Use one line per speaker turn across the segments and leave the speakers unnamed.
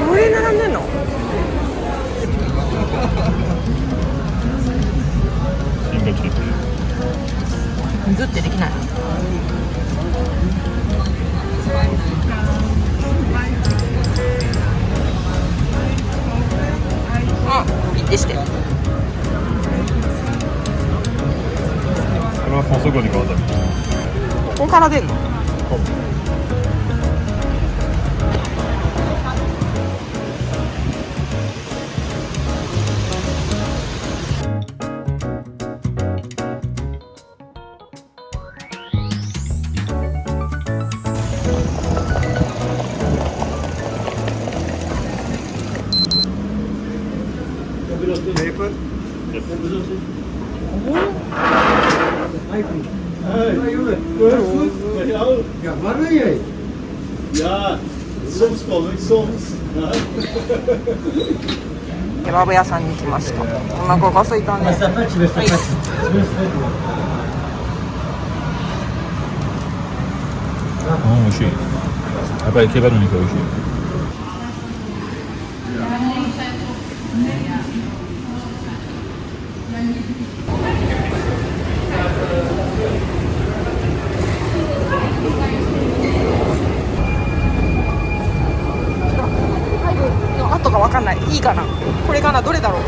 これ並んでんの？グってできない。ピッてして。こ
れは高速度に変わったの？
ここから出んの？ケバブ屋さんに来ました。お腹が空いたね。
美味しい。やっぱりケバブの肉美味しい。
あとがわかんない。いいかな。これかな。どれだろう。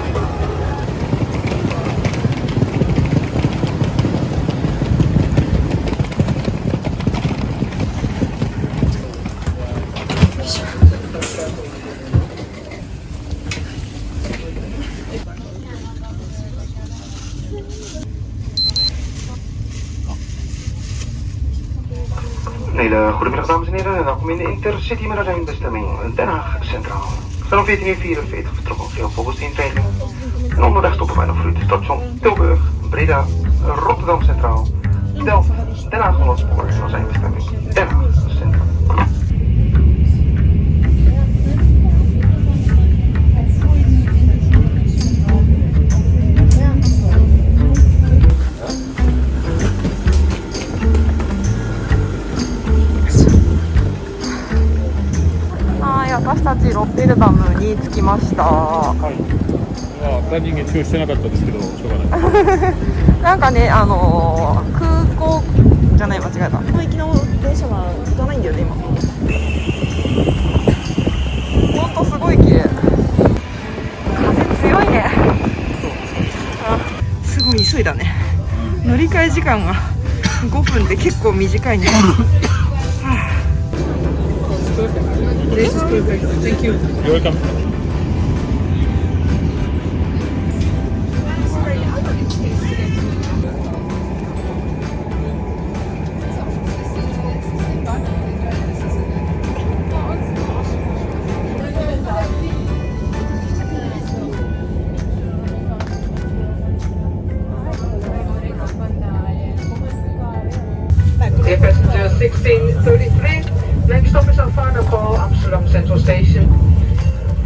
Hele goedemiddag dames en heren, welkom in de Intercity met een bestemming Den Haag Centraal. We zijn om 14:44 vertrokken op veel volgens de inveiging. En onderweg stoppen wij nog voor u de station Tilburg, Breda, Rotterdam Centraal, Delft, Den Haag Hollandspoor en als eindbestemming Den Haag Centraal.
私たちロッテルダムに着きました。
はい。ランニング中してなかったですけど、しょうがない。
なんかね、空港じゃない、間違えた。この行きの電車は行かないんだよね、今。ほんとすごい綺麗。風強いね。すごい急いだね。乗り換え時間が5分で結構短いね。This is perfect. Thank you.
You're welcome.
Dear passenger 1633, next stop is our final call, Amsterdam Central Station.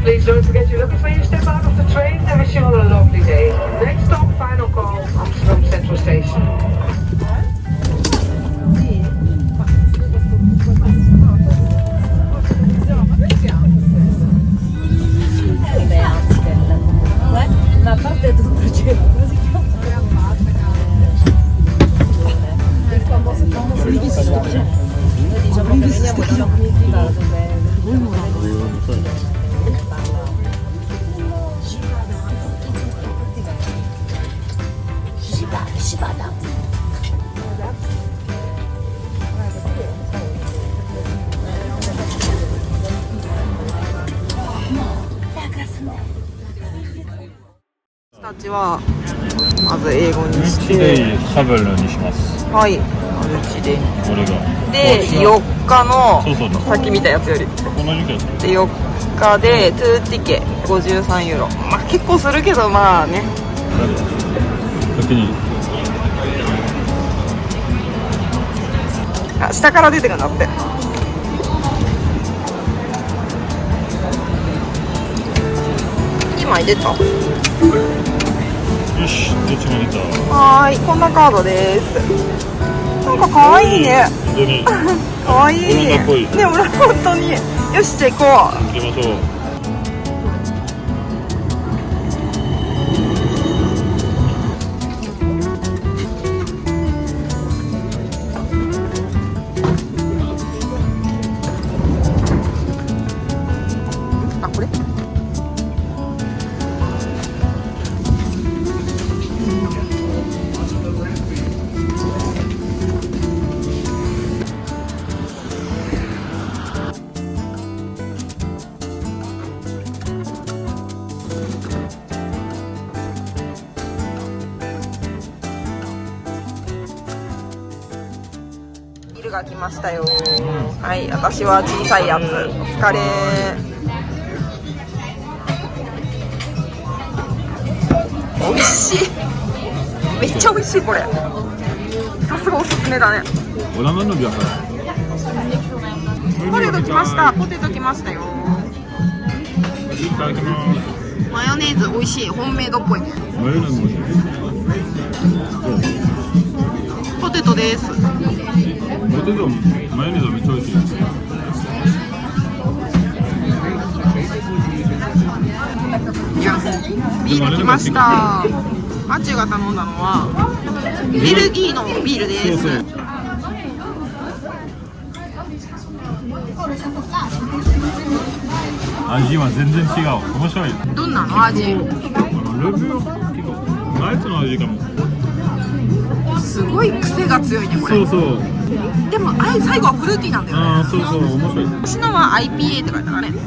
Please don't forget your luggage when you step out of the train and wish you all a lovely day. Next stop, final call, Amsterdam Central Station.
Ma parte tutto il cielo, così che il famoso diciamo che veniamo da una comunità dove
白いね。
芝だ。
たちはまず英語にし
うちで
て、
シャベルにします。
はい、うちで。
俺が。
で、4日の
そうそう
さっき見たやつより。
同じやつ。
で、4日でトゥーティケ53ユーロ。まあ結構するけど、まあね。
先に。
あ、下から出てくるんだって。2枚出た。
よし、どっちも出た。
はーい、こんなカードです。なんか可愛いね。
本当に。
可愛い。
オランダっぽい
ね、俺本当に。よし、じゃあ行こ
行きましょう。
う。あ、これ。ビールが来ましたよ。はい、私は小さいやつ。お疲れ。美味しい。めっちゃ美味しいこれ。さすがおすすめだね。
オランダのビアハ
ポテト来ました。ポテト来ましたよ。
いただきます。
マヨネーズ美味しい。ホームメイドっぽいね。
マヨネーズも美味しい。
ポテトです。
ポテトマヨネーズはめっちゃ美味しいです。
ビール来ました。マチュが頼んだのはベルギーのビールです。
そうそう。味は全然違う。面白い。
どんなの味？
レビューナイツの味かも。
すごい癖が強いねこれ。
そうそう。
でもあれ最後はフルーティーなんだよね。
ああ、そうそう、面白い。
私のは IPA って書いてあるね。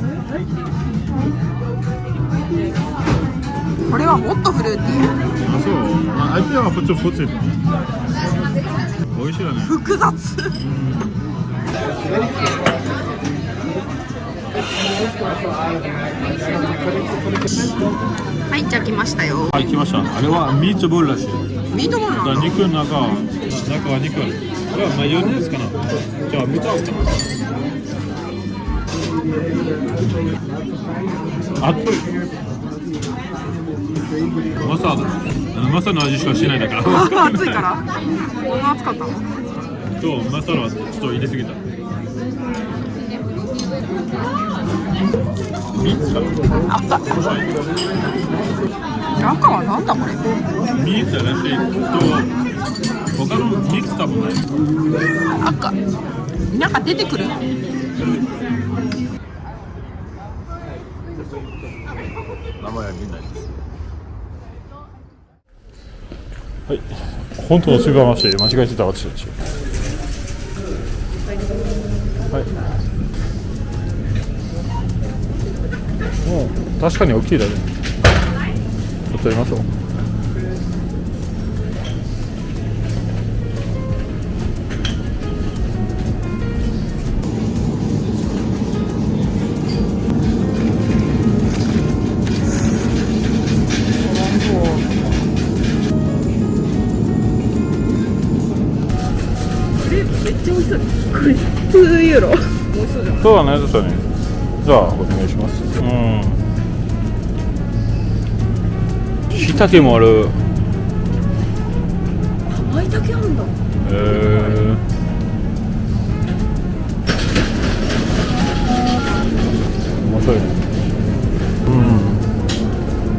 これはもっとフルーティー。
あ、そう。まあ、IPA はこっちポテト。美味しいよね。
複雑。はい、じゃあ来ましたよ。
はい、来ました。あれはミートボールらしい。
ミートボールなんだ。
肉の中は肉ある。これはマヨネーズかな。じゃあ豚をかな。熱い。マサの味しかしないだから。
暑いから。こんな暑かったの？
とマサはちょっと入れすぎた。ミーツかな。
中はなんだこれ？
ミーツじゃなくて他のミーツ多分ない。
赤。なんか出てくる？
名前は見ないです。はい、本当のスーパーマーシェ間違えてた私たち。はい。もう確かに大きいだね。ちょっとやりましょう。
めっちゃ美味しそう。これ2ユーロ。美味しそうじゃん。
そうだね、確かに。じゃあお願いします。椎茸もある。
甘い茸あるんだ。
面白いね。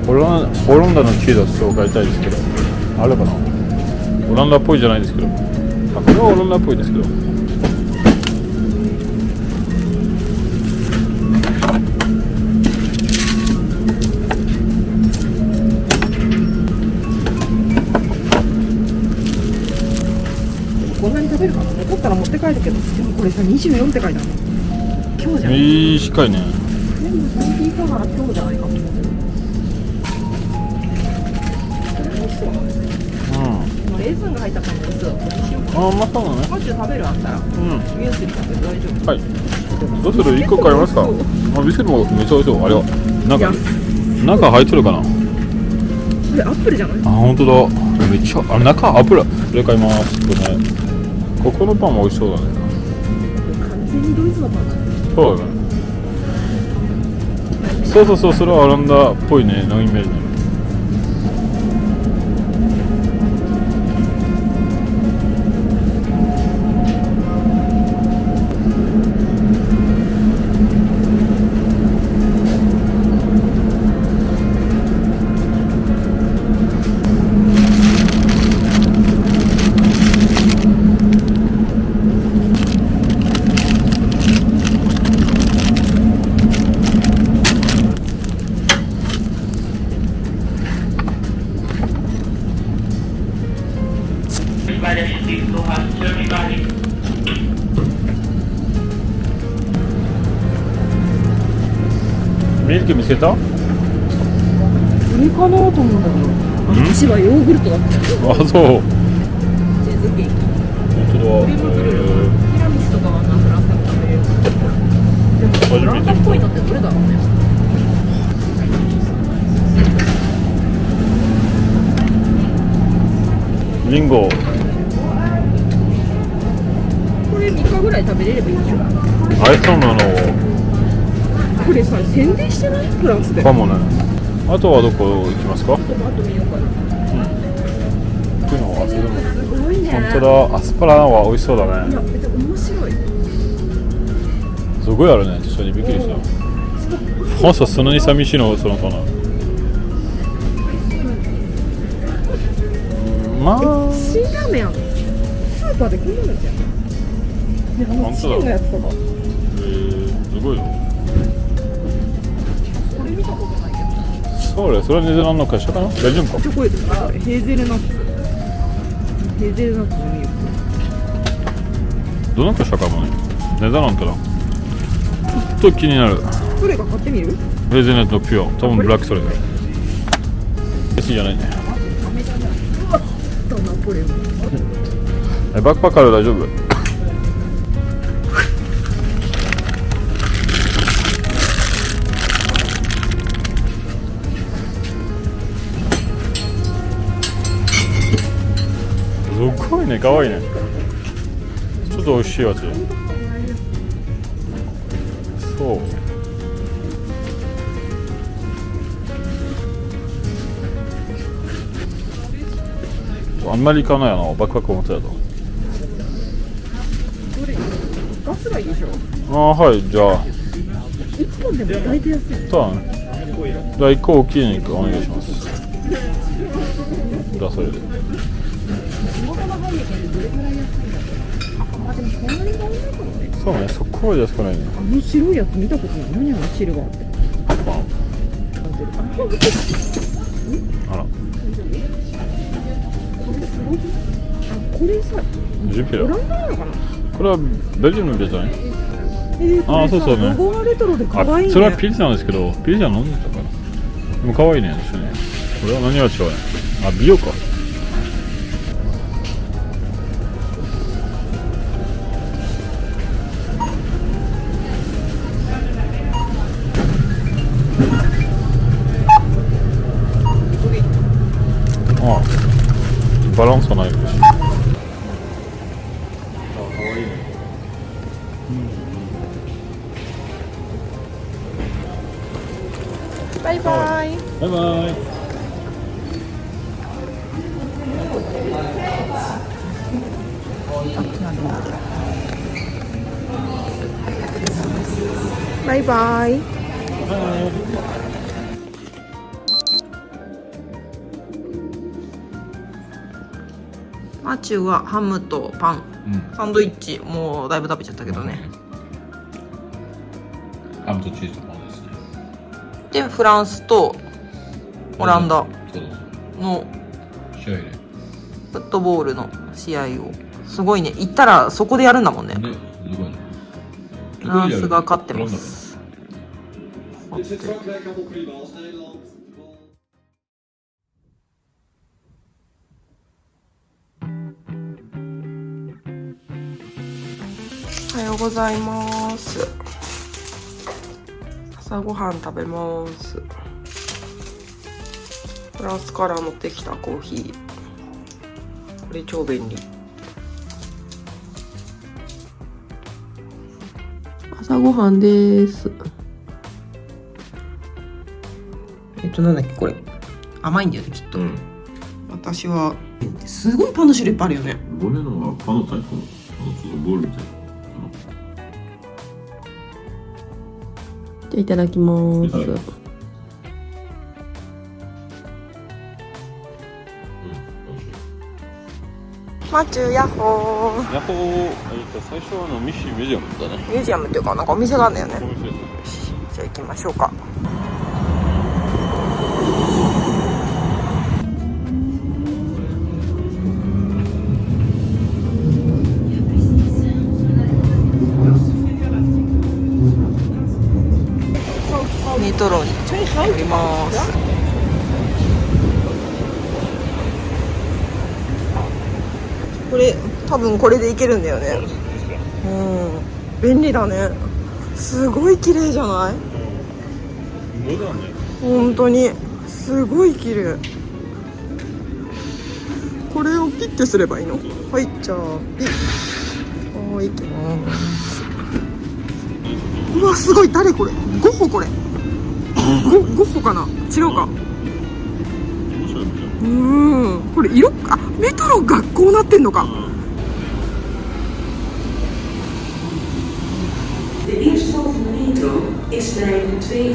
オランダのチーズを買いたいですけど、あれかな。オランダっぽいじゃないですけど、あ、これはオランダっぽいですけど。
持って帰るけど、でもこれさ24って書いてある。今日じゃん。
短いね。
全部3Pカラー今日じゃないかも。これ美味しそう。
うん。
今レーズンが入った感じです。これにしようか。
あ、まそうだね。
マッチュ食べるあったら、
うん。
ミュースリー食べて大丈夫。
はい。どうする？1個買いますか？あ、ビスケットもめっちゃ美味しそう。あれは中入ってるかな？
これアップルじゃない？
あ、本当だ。めっちゃ、あ、中アップル。これ買います。これね。ここのパンも美味しそうだね。
完全にドイツのパンだね。
そうだね。そうそうそう、それはオランダっぽいね、のイメージ。ミルク見つけた？
これかなと思うんだけど。私はヨーグルトだった。
あ、そう。
チーズケーキ。
本当だ。
クリームブリュレ。ティラミスとかはなんフランスでも食べれる。でもフランスっぽいのってどれだろうね。
リンゴ。
これ3日ぐらい食べれればいいじゃん。
アイスなの
これさ宣伝してない？フランスで。
かもね。あとはどこ行きますか？
トマト見ようかな。
こういうのは
すごいね。
本当だ。アスパラは美味しそうだ
い
ね。
や、めっちゃ面白い。
すごいあるね。確かにびっくりした。あ、さすがに寂しいのそのかな。まあ。
辛ラーメンある。スーパーでこんなのじゃん。で、
本当だ
チキンのやつとか。
すごいよ。
これ見たことないけど。
それはネゼランドの会社かな？大丈夫か？
チョコレートだこれヘーゼルナッツ。ヘーゼルナッツのミルク。
どの会社かもね。ネゼランドだ。ちょっと気になる。
どれか買ってみる？
ヘーゼルナッツのピュア。多分ブラックそれだよ。嬉しいじゃないね。
ナポレオン。
バックパッカーで大丈夫？すごいね、かわいいね。ちょっと美味しいやつ。そう。あんまり行かないよな、バックパック持ってたと。
どれ？ガスがいいでしょ。
ああ、はい、じゃあ。
1本でも大体安い。
そうだね。じゃあ1個大きい肉お願いします。じゃあそれで。そうね、そこまで安くないね。
あの白いやつ見たことない。何あのシルバーって。
あら、
これさ、
ジュピラ
オランダなのかな？
これはベルジウムじゃない？
あ、
そうそうね。
ロゴがレトロで可
あ、
愛いね。
それはピリなんですけど、ピリじゃ飲んでたから。でも可愛いね、確かに。これは何が違うね。あ、美容か。ああ、バランスはないし。
バイバイ。
バイバイ。
バイバイ。マチューはハムとパン、サンドイッチもうだいぶ食べちゃったけどね。
ハムとチーズのパンですね。
でフランスとオランダ
そうです。
の
試合で。
フットボールの試合をすごいね。行ったらそこでやるんだもんね。
ね、すごいね。
フランスが勝ってます。
Dit zit Frankrijk helemaal prima als Nederland.
おはようございます。朝ごはん食べます。フランスから持ってきたコーヒー。これ超便利。朝ごはんです。なんだっけこれ。甘いんだよねきっと。私はすごいパンの種類いっぱいあるよね。
俺のはパンのタイプのボールみたいな。
じゃあいただきます。マチュヤッホー。
ヤッホー。最初はミュージアムだね。
ミュージアムっていうかなんかお店があるんだよね。
お店です。
じゃあ行きましょうか。メトロに乗ります。これ多分これで行けるんだよね。便利だね。すごい綺麗じゃない？本当にすごい綺麗。これをピッてすればいいの？はい、じゃあピッ。はい、行きます。うわ、すごい。誰これ？ゴッホこれ。ゴッホかな？違うか。これ色メトロ学校なってんのか。
De inslag van de metro is lijn 52.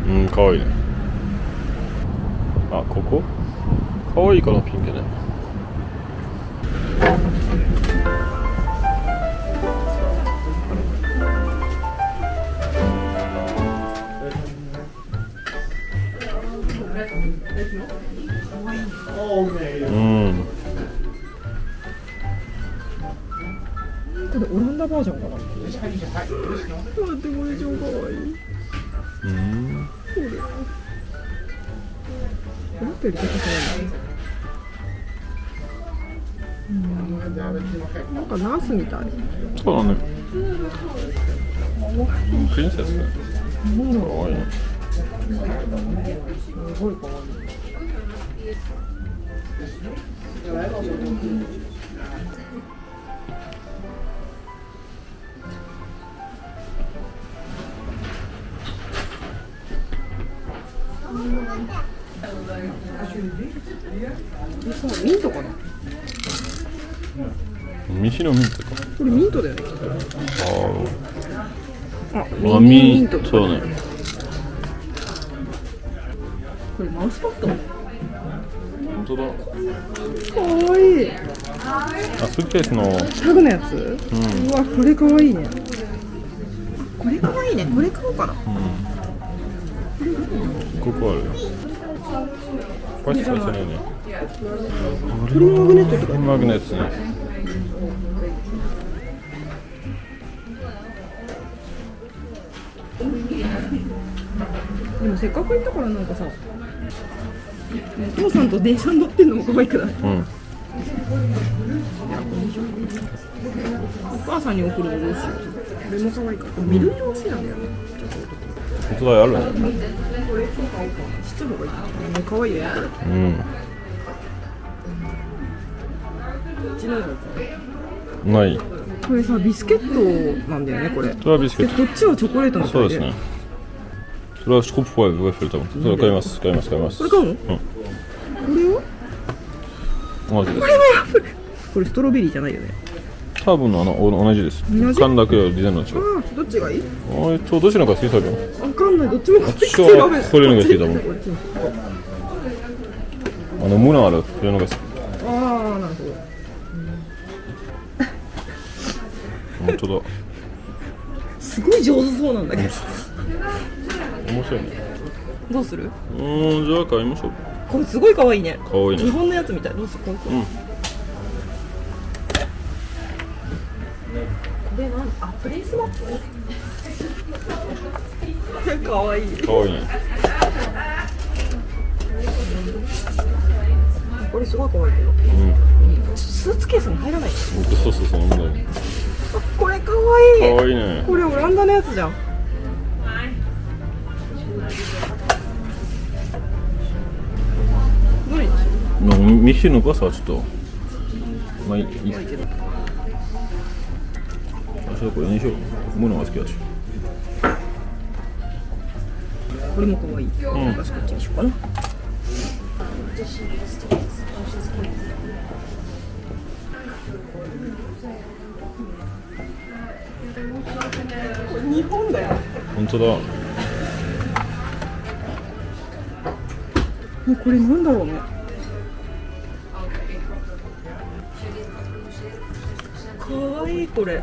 うん、かわいいね。あ、ここかわいいかな、ピンクね。うん。
これオランダバージョンかな。待って、これ超かわいい。思ったより高くない。なんかナースみたい。
そうだね。プリンセスね。かわいいね。
すごいかわいい。ミントかな。
西のミントか。
これミントだよね。
あ、ミント。そうね。
これマウスパッド。
本当だ。
かわいい。
スーツケースの
タグのやつ。うわ、これかわいいね。これかわいいね。これ買おうかな。
ここある。パチパチね。
フリーマグネットとか。
マグネットね。
でもせっかく行ったからなんかさ、お父さんと電車に乗ってんのも可愛くない？お母さんに送るのどうしよう。これも可愛いから。緑色が好きなんだよね。
本当だ、あるね。
これ超買おうかな。ちっちゃい方がいい。ね、可愛いよねこれ。こっちの方が
ない。
これさ、ビスケットなんだよねこれ。
それはビスケット。
こっちはチョコレートの
そうですね。それはシュコップフォイルウェッフル多分。それ買います。買います。買います。
これ買うの？これは？
マジで。
これはこれストロベリーじゃないよね。
多分同じです。
同じ
缶だけはデザインの違う。
ああ、どっちがいい？
どっちのが好き多分。
わかんない、どっちも好き。
私はこれのが好き多分。胸あるこれのが好き。
ああ、なるほど。
本当だ。
すごい上手そうなんだけど。
面白いね。
どうする？
じゃあ買いましょう。
これすごい可愛いね。
可愛いね。
日本のやつみたい。どうする？これプレイスマップ？可愛い。
可愛いね。
これすごい可愛いけど。スーツケースに入らない。
そう問題。
これ可愛い。
可愛いね。
これオランダのやつじゃん。どれにしよ
ミッシェのパスはちょっとまあいい。これにしよう。物が好きだし。
これも可愛い。私こっちにしようかな。これ日本だよ。
本当だ。
これなんだろうね。可愛いこれ。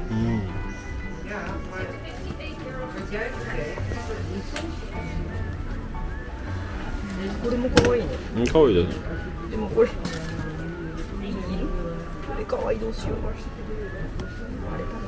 これも可愛いね。
可愛いですね。
でもこれいる？これ可愛い、どうしよう。あれかな。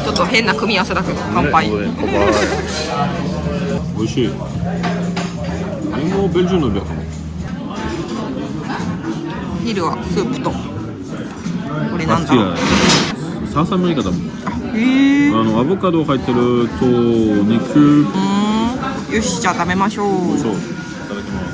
ちょっと変な組み合わせだけど乾杯。
美味しい。リンゴベルジュの料理かも。
昼はスープとこれなんだろう。
サーサアメリカだもん。
へえ。
アボカド入ってると肉。
よし、じゃあ食べましょう。
そう。いただきます。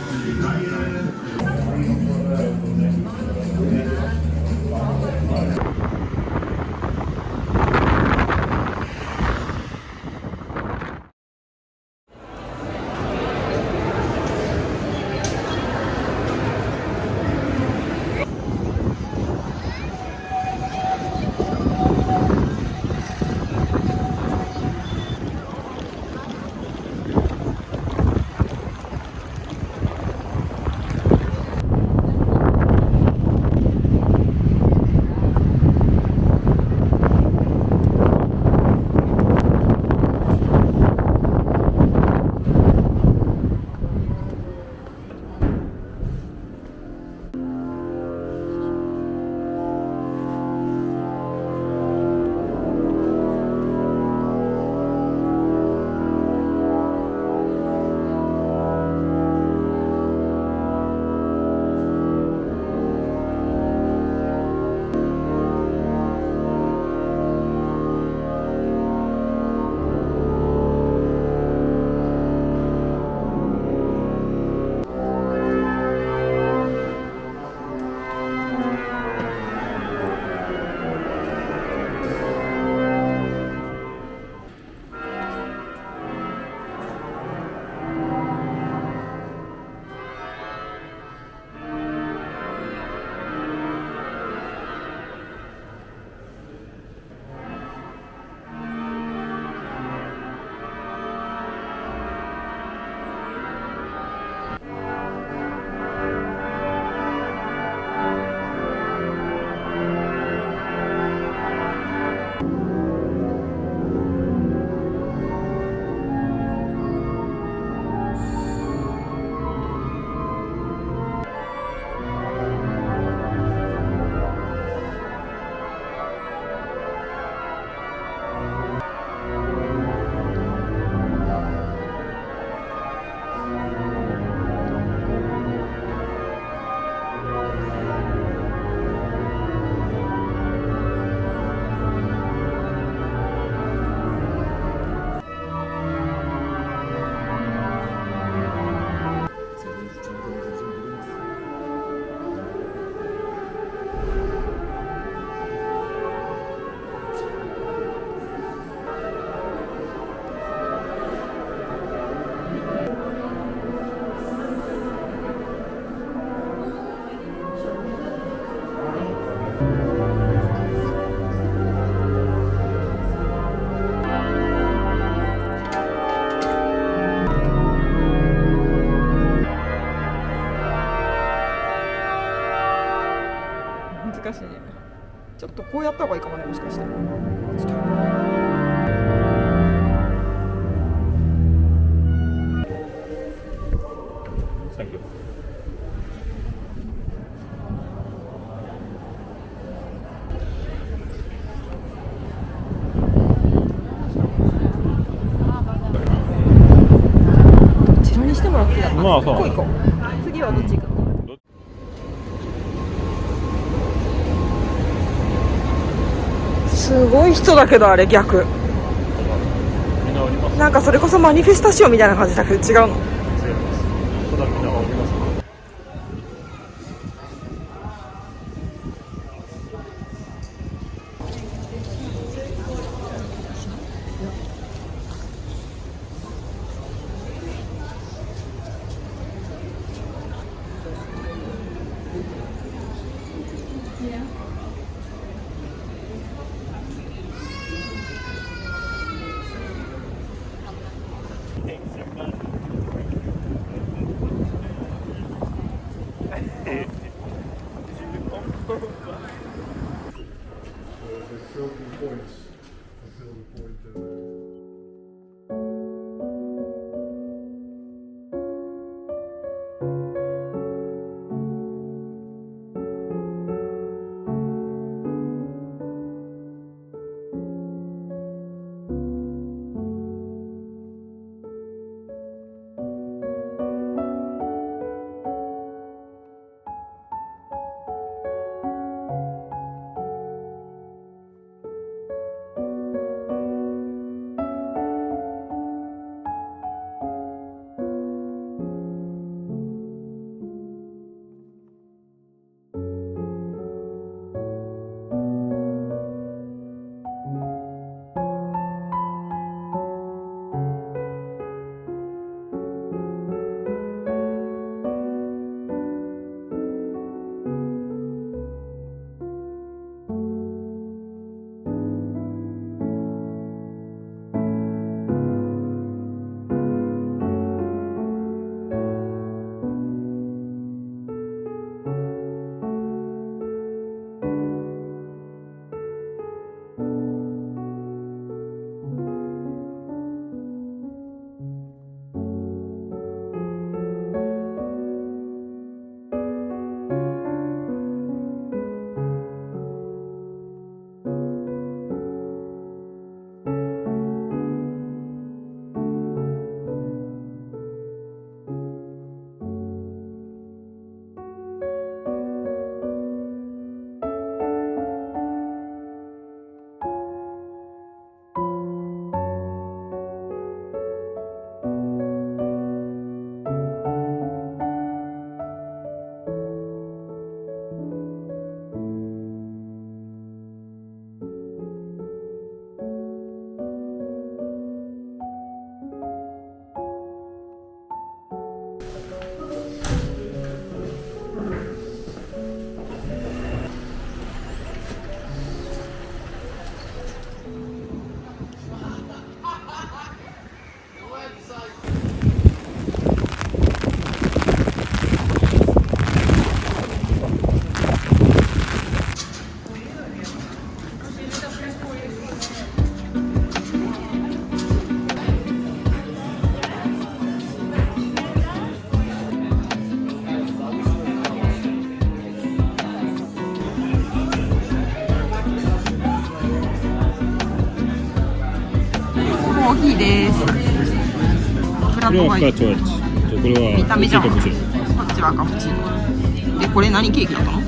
難しいね。ちょっとこうやった方がいいかもね、もしかして。
サンキュー。
どちらにしてもラッキーだった。
まあそう
行こう行こう。次はどっち行くの？すごい人だけど、あれ逆。
みんなおります。
なんかそれこそマニフェスタシオみたいな感じだけど違うの？
違います。ただみんなおります。
コーヒーです。フラットホワイト。
これは
見た目じゃん。こ
カプチーノ。
っちはカプチーノ。で、これ何ケーキだったの？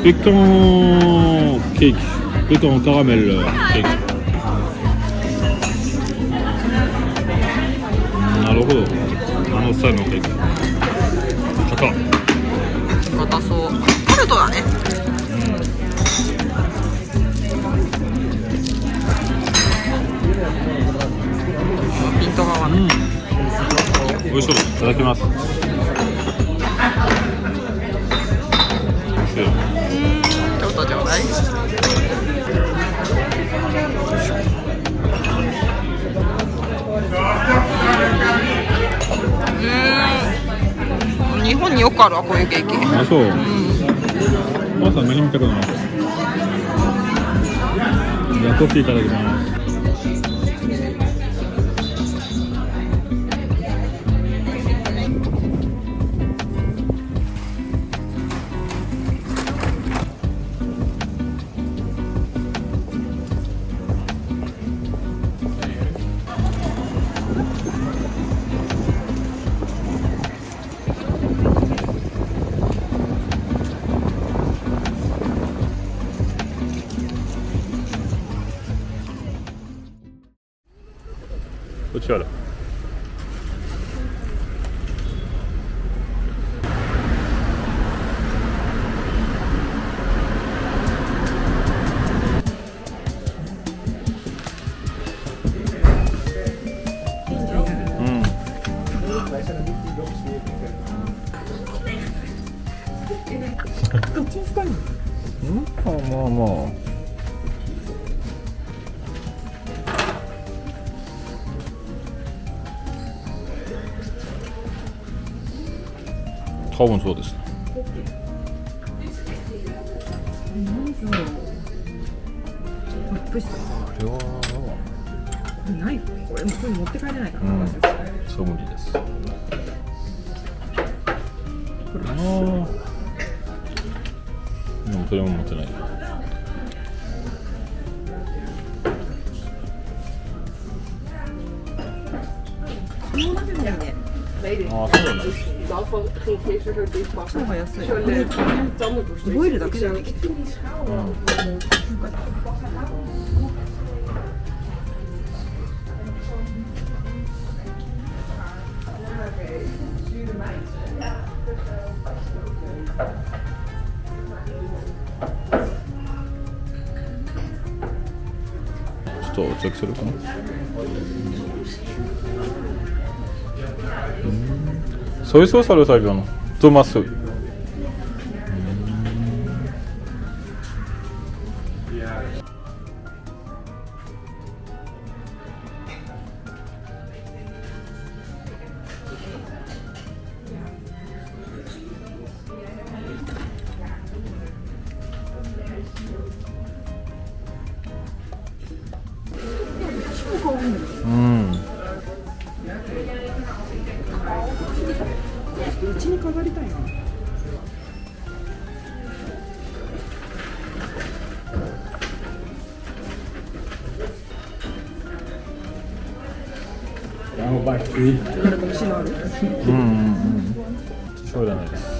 ペカンケーキ。ペカンカラメルケーキ。なるほど。スタイルのケーキ。硬。
硬そう。タルトだね。ピントが合わない。
美味しそう。いただきます。
ちょっとちょうだい。日本によくあるわ、こういうケーキ。
あ、そう。まささん何見たことないです。じゃあコーヒーいただきます。こっちある。
どっちも深いの？
まあまあ。多分そうですね。
何それ？アップした。
これは
ないこれ持って帰れないから。
そう無理です。でもそれも持ってない。ああ、そうなんだ。
超が安い。ボイルだけでできてる。
ちょっとチェックするかな。ソイソースあるタイプのトマス。
うちに飾りたいな。誰か欲しいのある？
そうじゃないです。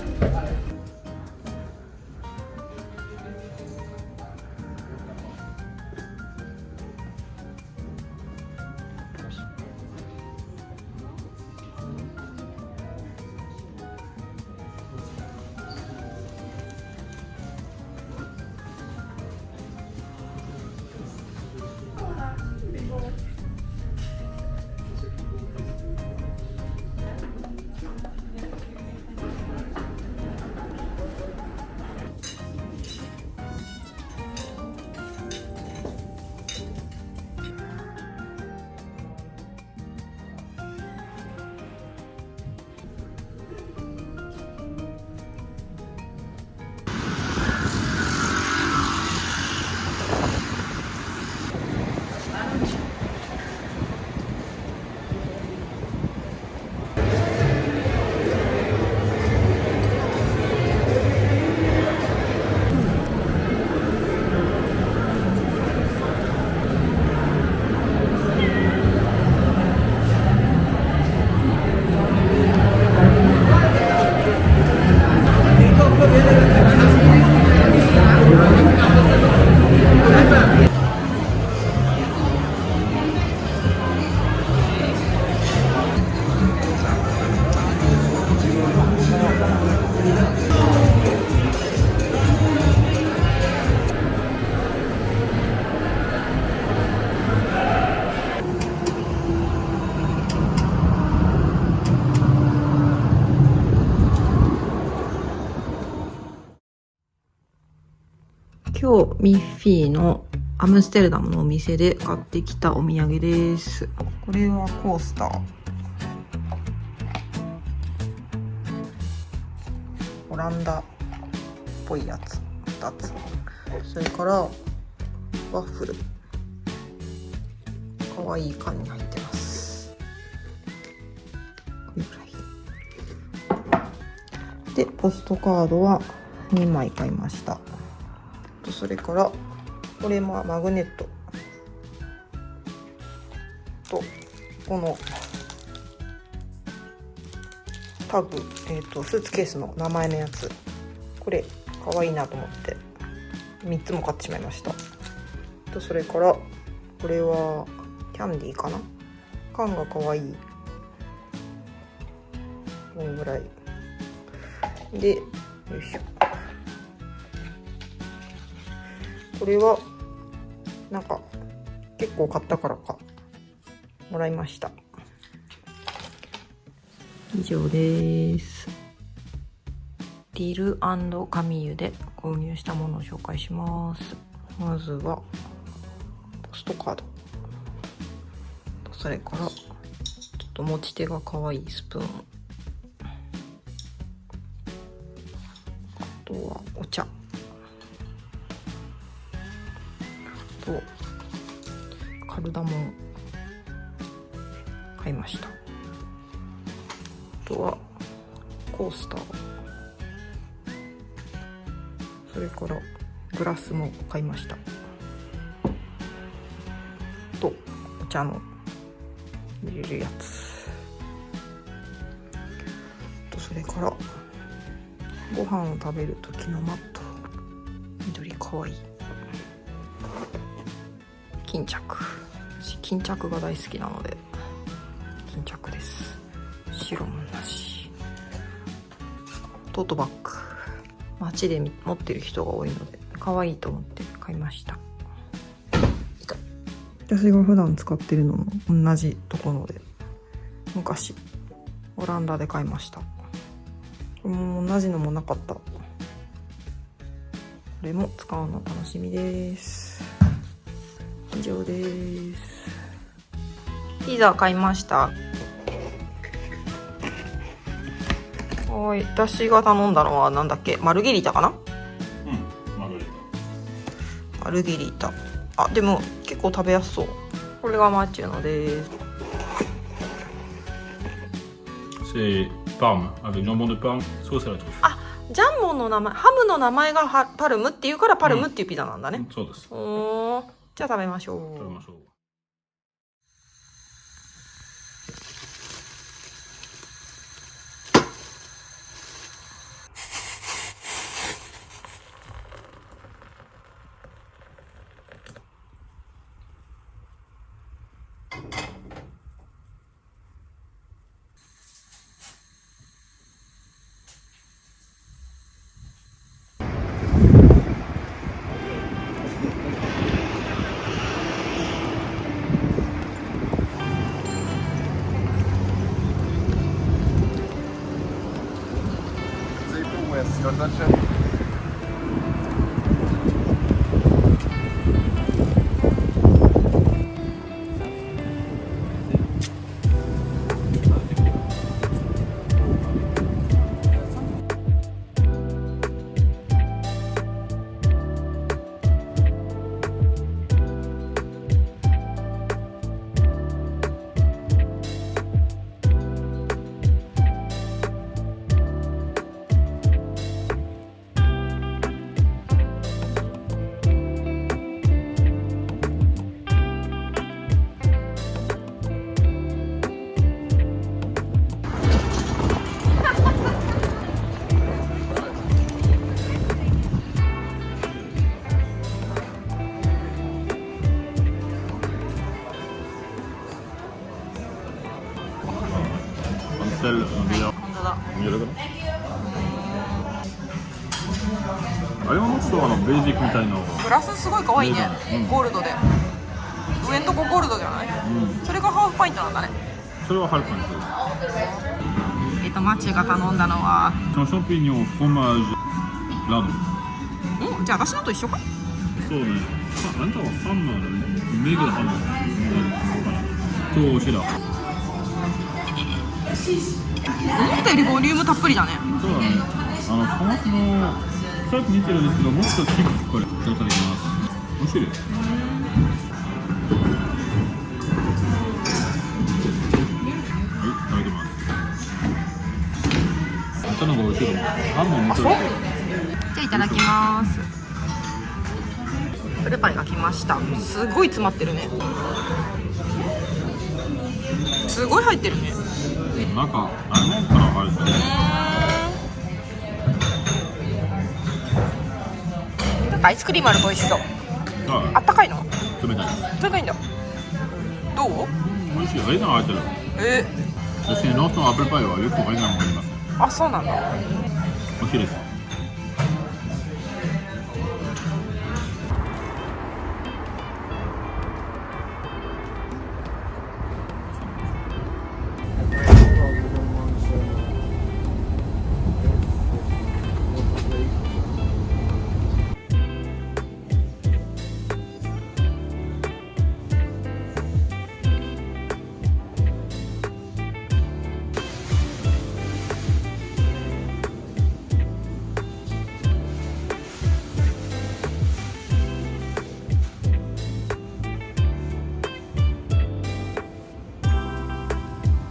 今日ミッフィーのアムステルダムのお店で買ってきたお土産です。これはコースター。オランダっぽいやつ。2つ、それからワッフル、かわいい缶に入ってます。これぐらいで、ポストカードは2枚買いました。それからこれもマグネットとこのタグ、スーツケースの名前のやつ、これかわいいなと思って3つも買ってしまいました。それからこれはキャンディーかな、缶がかわいい、このぐらいで、よいしょ。これはなんか結構買ったからかもらいました。以上です。ディル&カミユで購入したものを紹介します。まずはポストカード、それからちょっと持ち手が可愛いスプーン、あとはお茶とカルダモン買いました。あとはコースター、それからグラスも買いました。とお茶の入れるやつと、それからご飯を食べる時のマット、緑かわいい。巾着、巾着が大好きなので巾着です。白もなし。トートバッグ、街で持ってる人が多いので可愛いと思って買いました。私が普段使ってるのも同じところで、昔オランダで買いました。もう同じのもなかった。これも使うの楽しみです。以上です。ピザ買いました。はい、私が頼んだのはなんだっけ、マルゲリータかな。
マルゲリータ。
マルゲリータ。あ、でも結構食べやすそう。これがマッチュのです。
C'est Parme avec jambon de Parme, sauce à la truffe.
あ、ジャンボの名前、ハムの名前がパルムっていうからパルムっていうピザなんだね。
そうです。
おー、じゃあ食べましょう。
食べましょう。本当だ。見えるかな。あれはもっとベージックみたいな。
グラスすごい可愛いね、ゴールドで。上んとこゴールドじゃない、それがハーフパイントなんだね。
それはハーフパイント。
マッチが頼んだのは
シャンピニョン、フロマージュ、ラド。
じゃあ私のと一緒か。
そうね。あんたはハンマーだね。メグのハンマー。とシラ。
思ったよりボリュームたっぷりだね。
そうだね。フランスのさっき見てるんですけど、もうちょっとチップこれ。いただきます。美味しいです。はい、食べてます。あんたのが美味しいかも。あんも見てる。
じゃあいただきます。フレパイが来ました。すごい詰まってるね。すごい入ってるね。
なんか、あれもかな、あれですね。
なんかアイスクリームあると美味しそう。あ
あ、
ったかいの？
冷たい。
冷たいんだ。どう？
美味しい。レーズンが入ってる。そしてノートのアップルパイはよくレーズンも入りますね。
あ、そうなんだ。
美味しいです。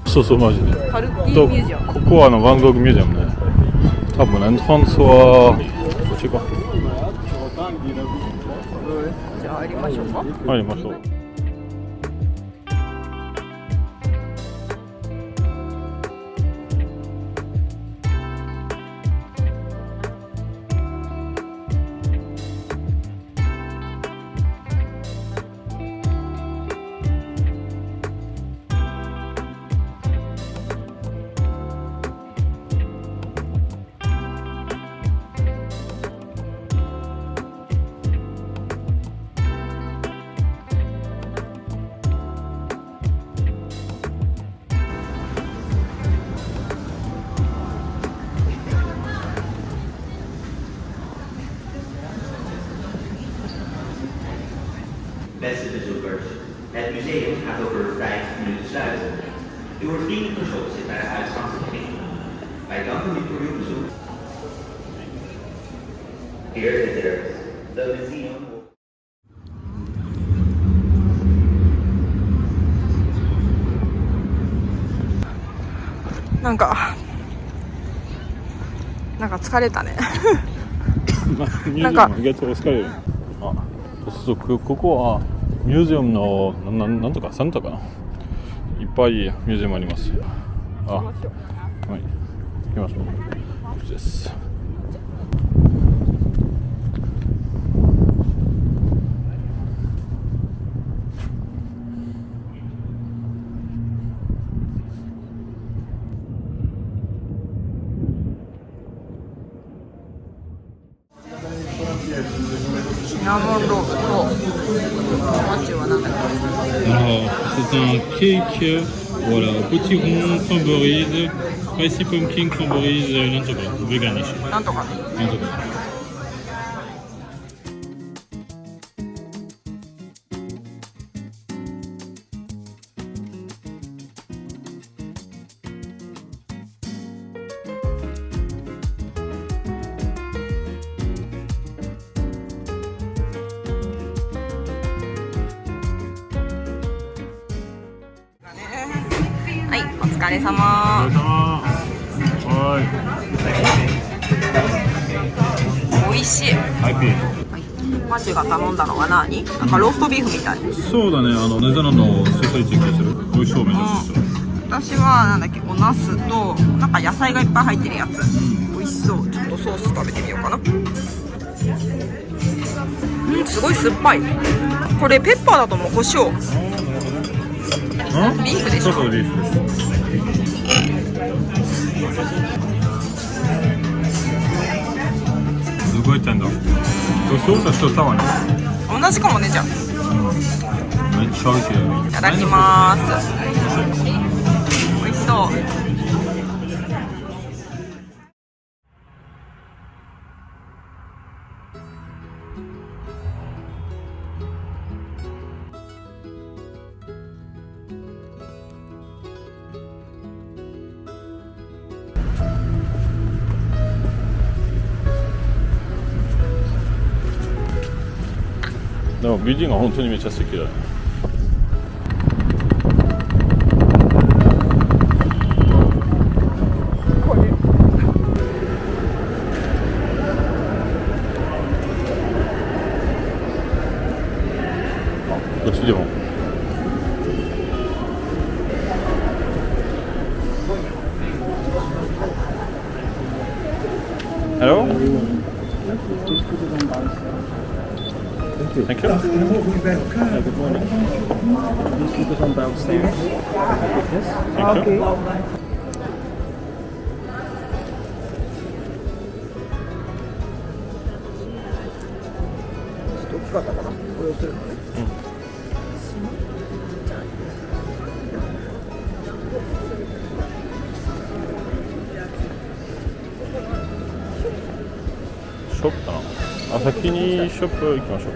そうそう、マジで。
カルティミュージアム。
ここはワンゴーグミュージアムね。多分エントランスはこっちか。
じゃあ入りましょうか。
入りましょう。
Beste bezoekers, het museum gaat over 5 minuten sluiten. U wordt vriendelijk verzocht zich naar de uitgang te beginnen. Wij danken u voor uw bezoek. Dear visitors, the museum will...
なんか疲れたね。
ミュージアム意外と疲れる。あ、そうそう、ここはミュージアムのなんとかサンタかな。いっぱいミュージアムあります。あ、はい、行きましょう。こっちです。
シナモンロールとマッチは何だっけ？
Alors, c'est un cake, voilà, petit rond, cranberries, spicy pumpkin, cranberries, なんとか、ベガニッシュ。
なんとか。
なんとか。
はい、お疲れ様。
はい。
美味しい。
はい、ピー。
はい、マチが頼んだのは何？なんかローストビーフみたい。
そうだね、ネザランドのソーセージがする。美味しそうめんです。
私はなんだっけ、お茄子となんか野菜がいっぱい入ってるやつ。美味しそう。ちょっとソース食べてみようかな。すごい酸っぱい。これペッパーだと思う。胡椒。ビーフでしょ。
そうそう、ビーフです。すごい天だ。ソースとタワーに。
同じかもね、じゃあ。
めっちゃ美味しい。
いただきます。美味しそう。
でも美人が本当にめっちゃ素敵だね。こっちでもHello? Thank you.
Good morning. These people on downstairs.
Thank you.
ちょっと大きかったかな、これをするのね。
ショップかなあ、先にショップ行きましょう。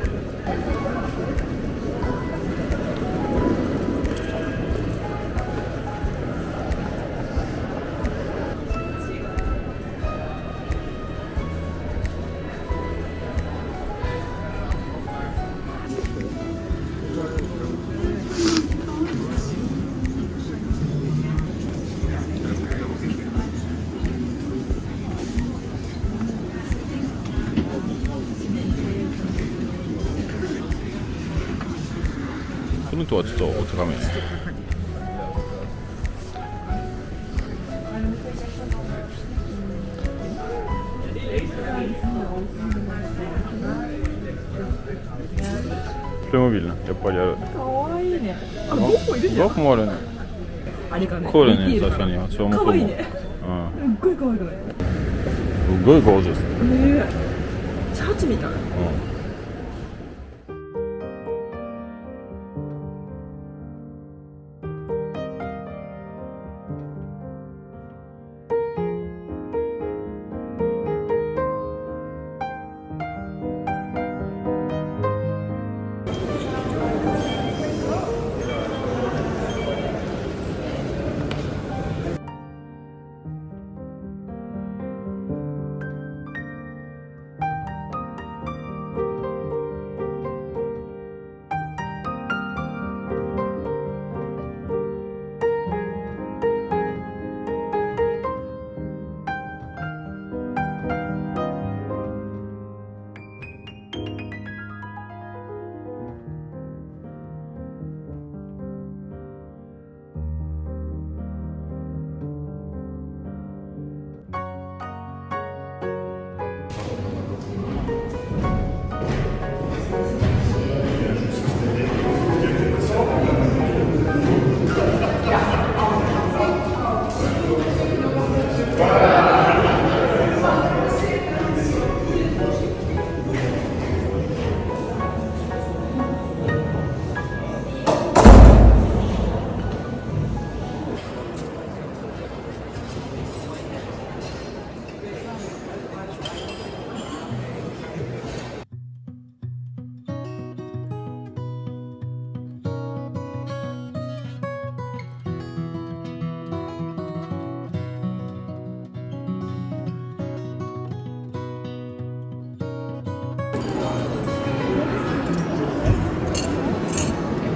この人はちょっとお高めです。プレモビルね、やっぱりある。
かわいいね。あ、ゴッホいるじゃん。
ゴッホもあるね。
あれかね。
これね、確かに。か
わいいね。
うん。
すっごいかわいくない。
すごいゴージャス。
ねえ。チャーチみたい。
うん。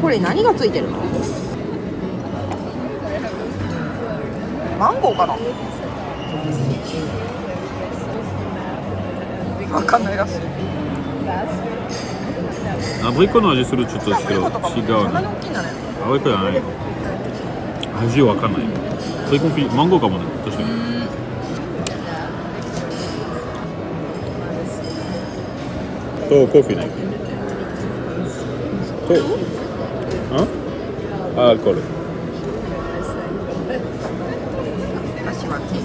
これ何がついてるの？マンゴーかな？わかんないらしい。
アブリコの味するちょっとですけど、違うね。
そんなに大きいんだね。
アブリコじゃないよ。味わかんない。それコンフィマンゴーかもね、確かに。とコーヒーね。とアルコール。
足巻き。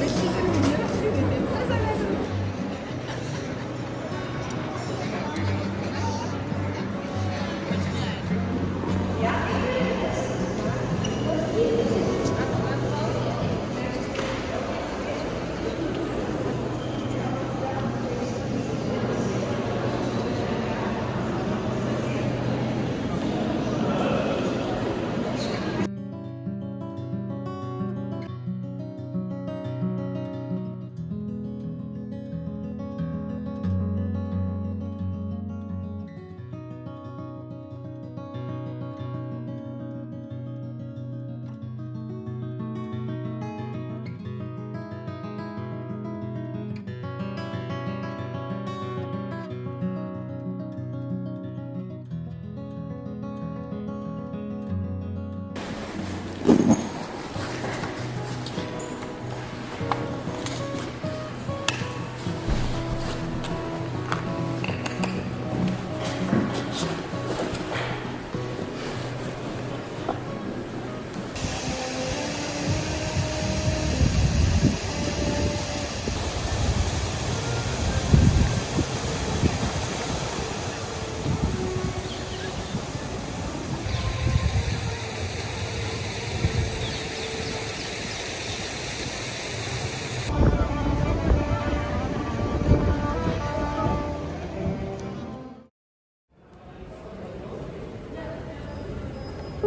か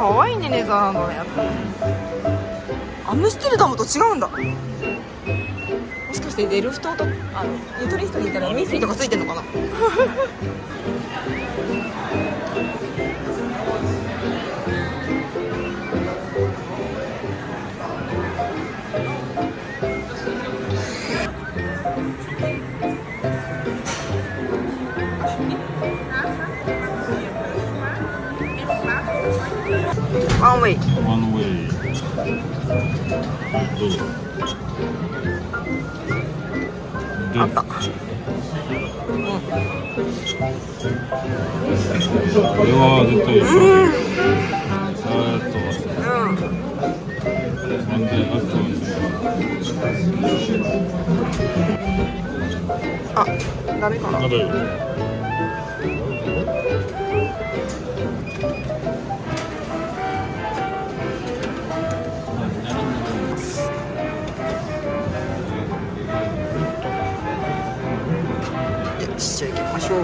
わいいね、ネザーランドのやつ。アムステルダムと違うんだ。もしかしてデルフトとユトリストにいたらミッフィーとかついてんのかな。ワンウェイ。
ワンウェイ。どうぞ。
あった。
これは絶対一緒。ワンデーアクト
あ、ダメかな。
大丈夫。
よし、じゃあ行きましょう。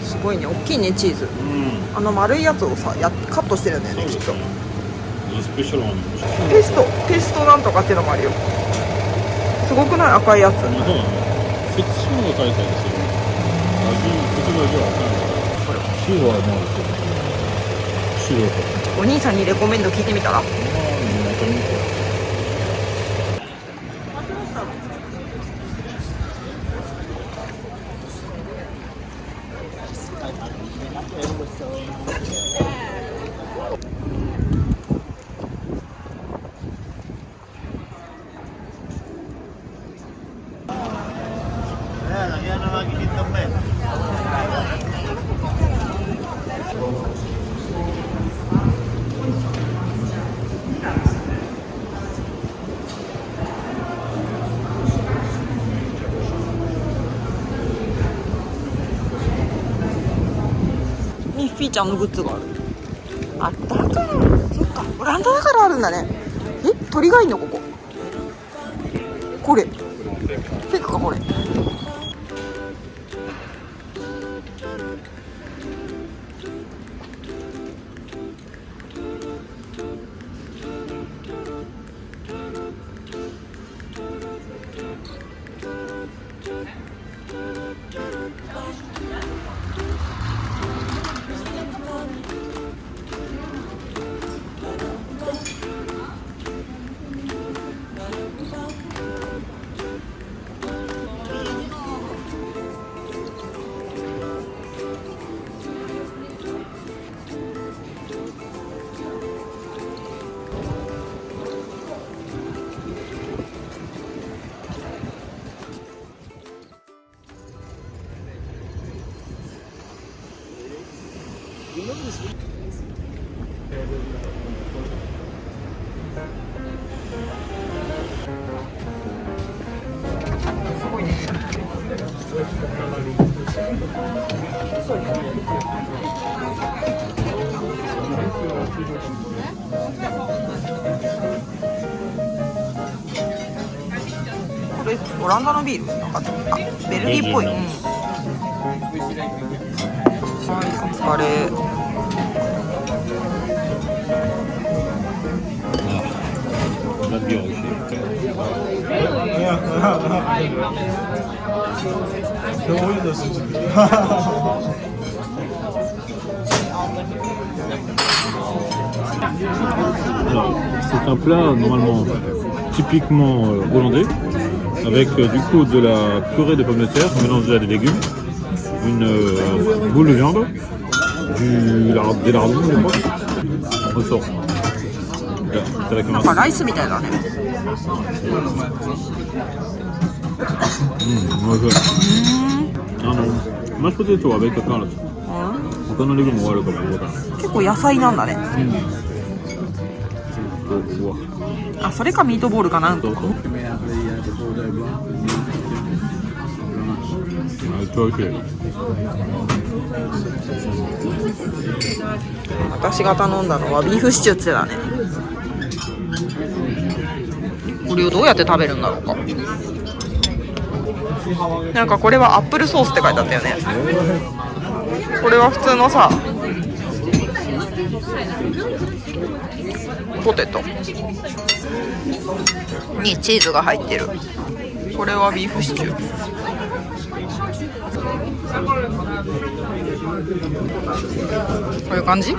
すごいね、大きいね、チーズ。あの丸いやつをさ、カットしてるんだよね、きっと。
スペシャルワン。
ペストなんとかっていうのもあるよ。すごくない？赤いやつ。
そうだね。説明が書いてあるんですよ。味、説明だけは分からない。塩はもう塩と。
お兄さんにレコメンド聞いてみたら？ミッフィーちゃんのグッズがある。あ、だからそっか、オランダだからあるんだね。え、鳥がいいのここ。これフェイクかこれ。すごいね。これオランダのビールなんか、あ、ベルギーっぽい。うん。はい、お疲れ。
Alors, c'est un plat normalement typiquement hollandais, avec du coup de la purée de pommes de terre mélangée à des légumes, une boule de viande, des lardons, je crois. Ressort. ただきます。
なんかライスみたいだね。
うん、おいしい。マッシュポテトは別格あるんですよ。他のリブもあるかもわからない。
結構野菜なんだね。
うわ、
あ、それかミートボールかな。
そうそう。めっちゃおいしい。
私が頼んだのはビーフシチューってだね。これをどうやって食べるんだろうか。なんかこれはアップルソースって書いてあったよね。これは普通のさポテトにチーズが入ってる。これはビーフシチュー。こういう感じ？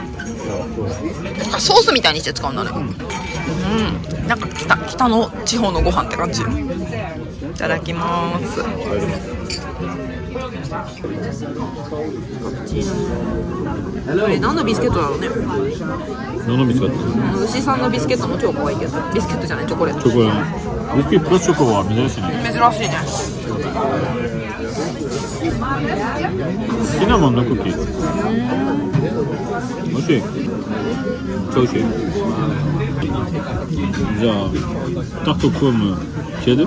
あ、ソースみたいにして使うんだね。うん、なんか北の地方のご飯って感じ。いただきます。これ何のビスケットだろうね。
何のビスケット？
牛さんのビスケットも超可愛いけど、ビスケットじゃないチョコレート。
チョコレート。ウイスキープラスチョコは珍しいね。
珍しいね。
シナモンのクッキー。美味しい。超美味しい。じゃあ、タルトポムquelle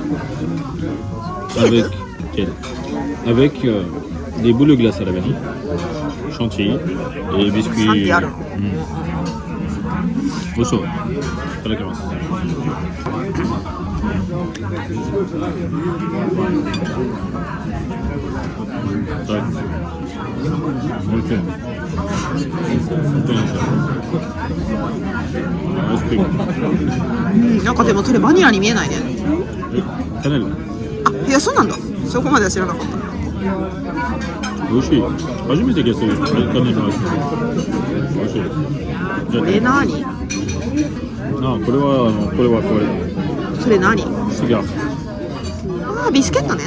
avec des boules glacées à la vanille, chantilly et biscuits.
あるの？
美味しそう。いただきます。
なんかでもそれバニラに見えないね。
キャネル。
あ、いやそうなんだ。そこまでは知らなかった。
美味しい。初めてゲストにキャネルの味。美味しい。
これ何？
あ、これはこれ。
それ何？
シガー。
あ、ビスケットね。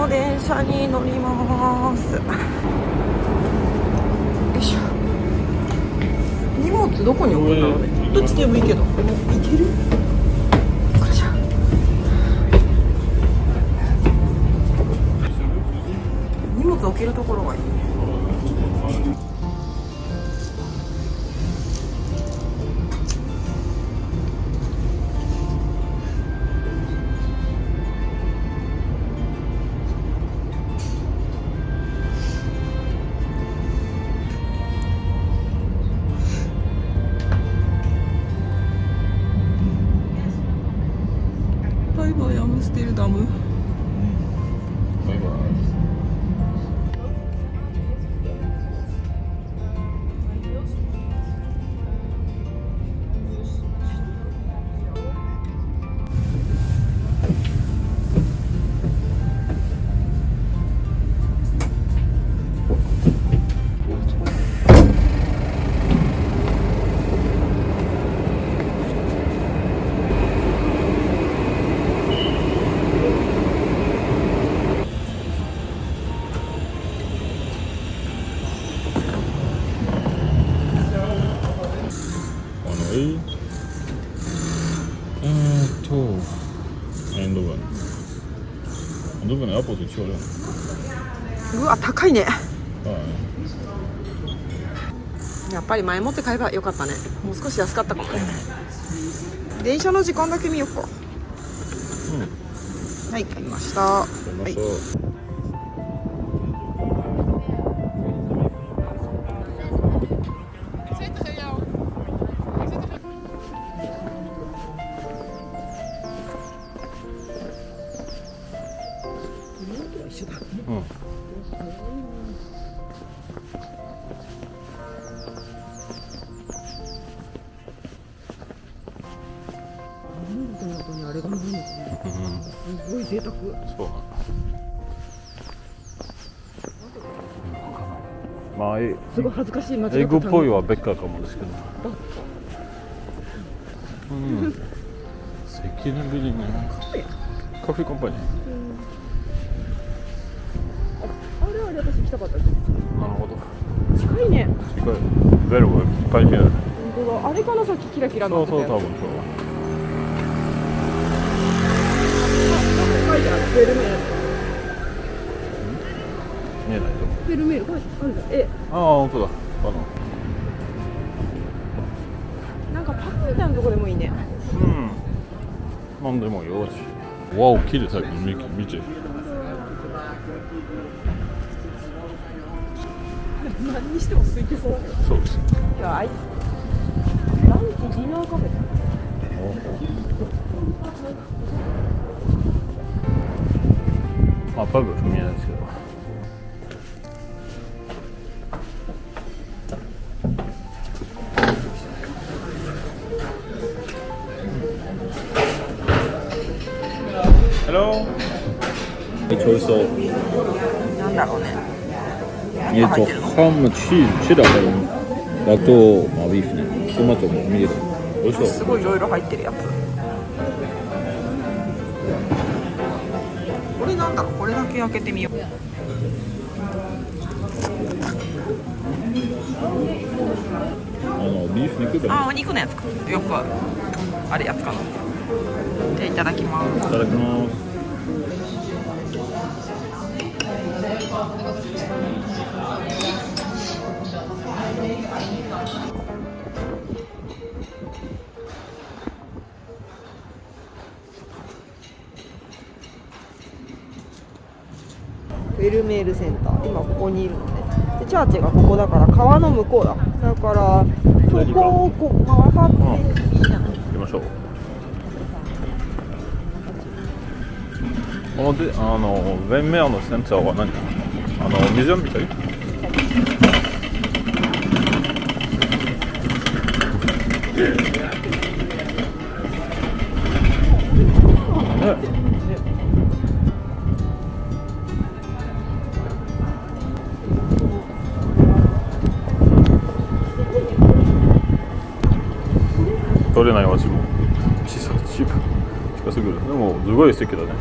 電車に乗ります。よいしょ。荷物どこに置くんだろうね。どっちでもいいけど。いける？これじゃ。荷物置けるところがいい。バイバイアムステルダム。
バイバイ。エンド分のエアポート一応あるやん。
うわ高いね。
はい。
やっぱり前もって買えばよかったね。もう少し安かったかもね。電車の時間だけ見よっか。はい買いました。はいあれがないのかな。すごい贅沢。
そうなんだ。まあ
すごい恥ずかしい。間違った。
英語っぽいはベッカーかもですけど。関根ビリングカフェコンパニー。
あれ私来たかったです。
なるほど。
近いね。
近い。ベルがいっぱい見える。
本当だ。あれかなさっきキラキラの。
そう多分そう。
書いてある。フェルメール。
見えないと思う。
フェルメールこれあるじゃん。
ああ本当だ。
なんかパンみたいなとこでもいいね。
なんでもよし。わお綺麗さっき見て。
何にしても空いてそうだけど。
そうです。
いやランチディナーカフェだ。
まあパブしか見えないですけど。Hello. choice of
なんだろうね。
ハム、チーズ、チェダーからラと、まあ、ビーフね。トマトも見える。美味しそう。
すごいいろいろ入ってるやつ。これなんだろう。これだけ開けてみよう。
ビーフ肉だね。
お肉のやつか。よくあるやつかな。じゃあいただきます。
いただきます。
フェルメールセンター、今ここにいるのね。でチャーチがここだから川の向こうだ。だからそこをこう回っていいじゃない。
行きましょう。このでヴェンメアのセンターは何？水みたい？取れないわしも近すぎる。でもすごい素敵だね。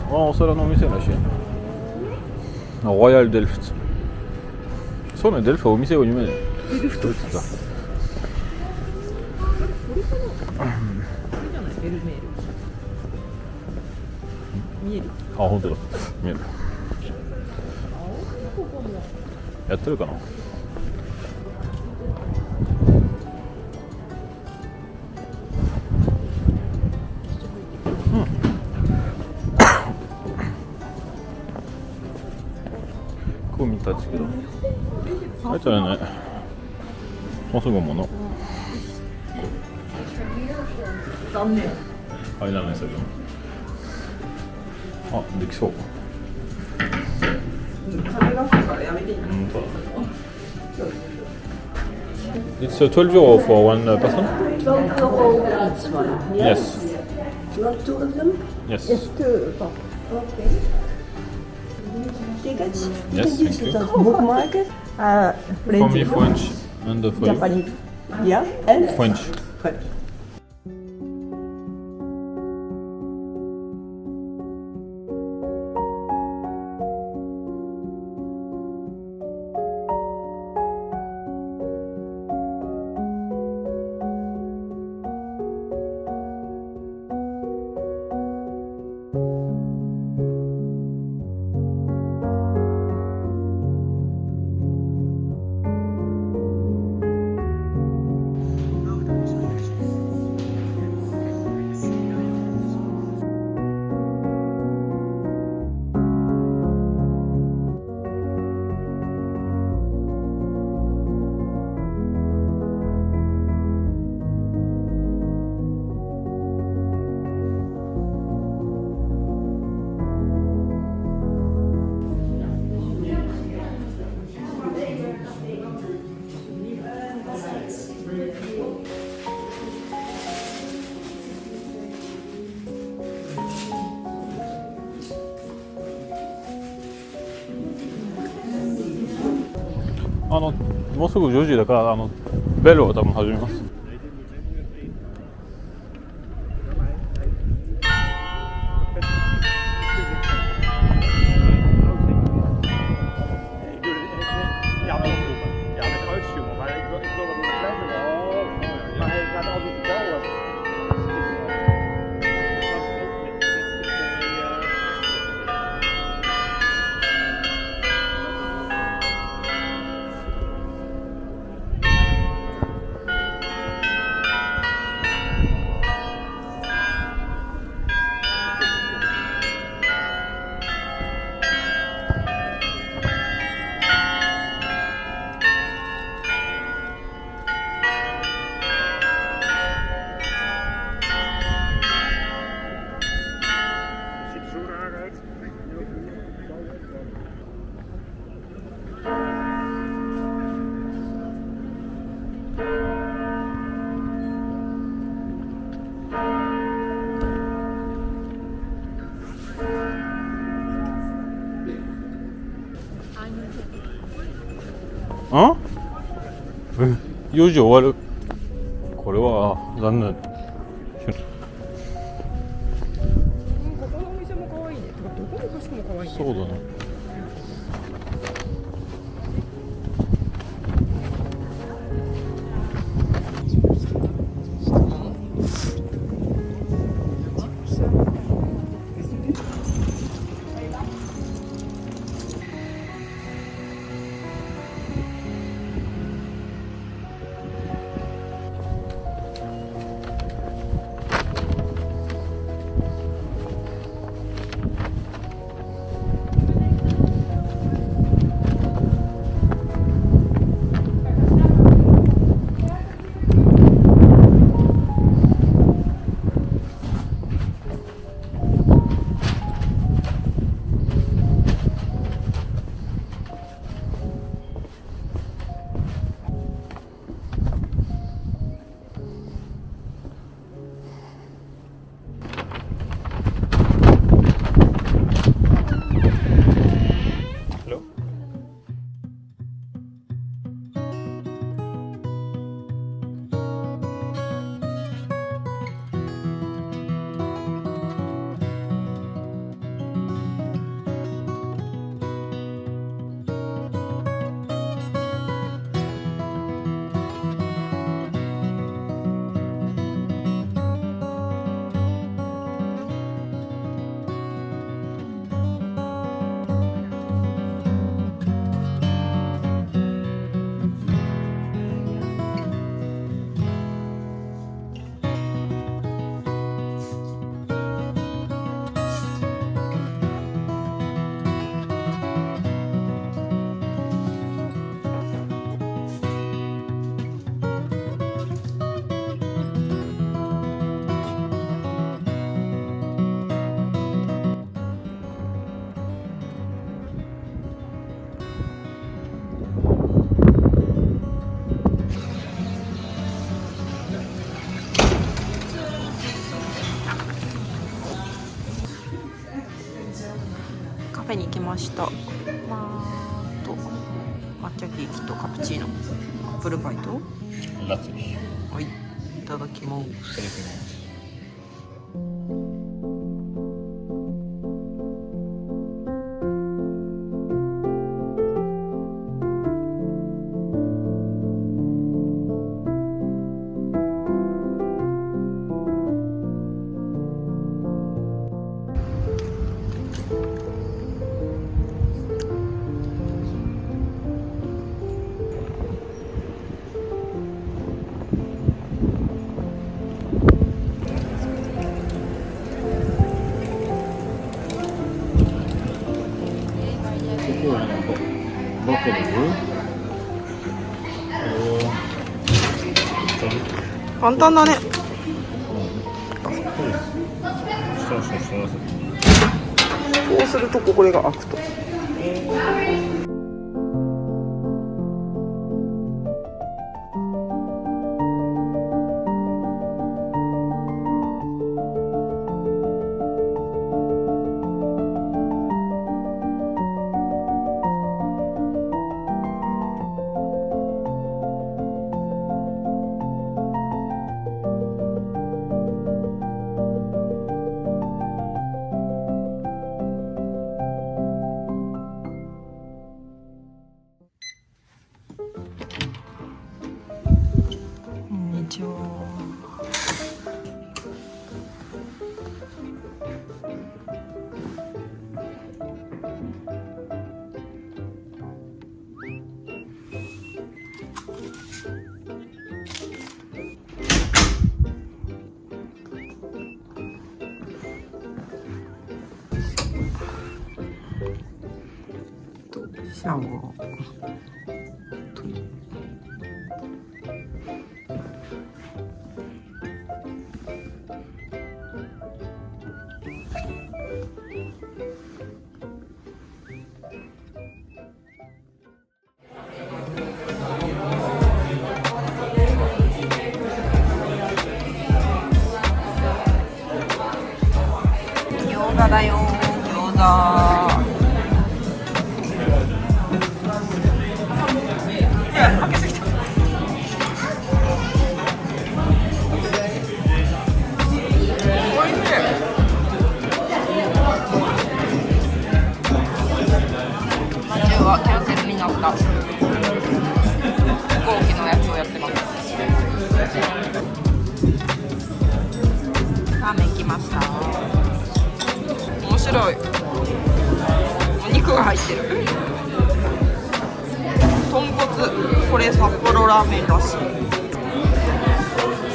お皿のお店らしいね。ロイヤルデルフト。そうね、デルフトお店を有名ね。デルフトって言ってた。
フェルメール見える。
あ、本当だ。見える。やってるかな。こう見たんですけど。入ったらね。もうすぐもの。
残念。
入らないですけど。あ、できそう。
金がかかるからやめていい。
It's €12 for one person?
€12 each one.
Yes.
You want two of them?
Yes.
Two.
Okay. Tickets? You
Yes,
can use
thank
it
you.
as bookmark.
For me, French, and for you,
Japanese. Yeah, and
French.
French.
もうすぐ10時だからベルを多分始めます。4時終わる。これは残念。
ここのお店も可愛いね。てかどこもかしこも可愛いね。
そうだね。
カフェに行きました。抹茶ケーキとカプチーノ、アップルパイと
ラツ。
はい、いただきます。
バカだよ。
簡単だね。こうするとこれが開くと。あもう餃子だよ餃子。開けすぎた。おいしい。マチューはキャンセルになった。飛行機のやつをやってます。ラーメン来ました。面白い。お肉が入ってる。豚骨、これ札幌ラーメンらしい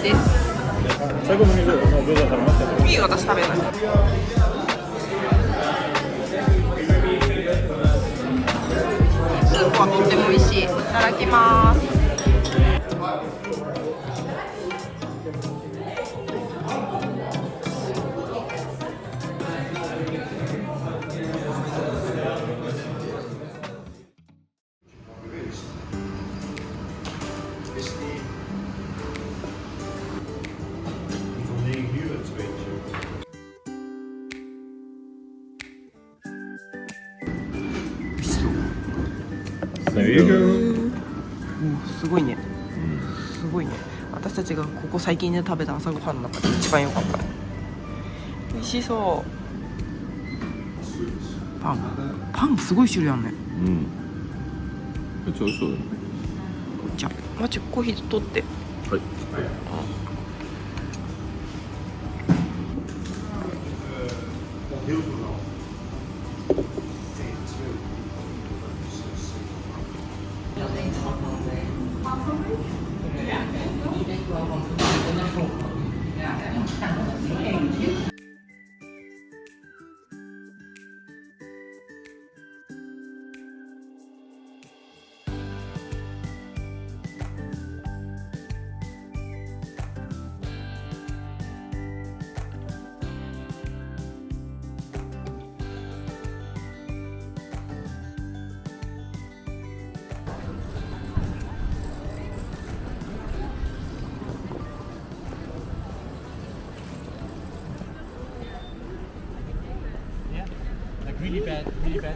です。
最後の水餃子食べましたね。
いい、私食べない。スープはとっても美味しい。いただきます。すごいね。すごいね。私たちがここ最近で食べた朝ごはんの中で一番良かった。美味しそう。パンすごい種類あるね。
うん。めっちゃ美味しそうだよ。
じゃあマチュコーヒー取って。
はい。
Really bad, really bad.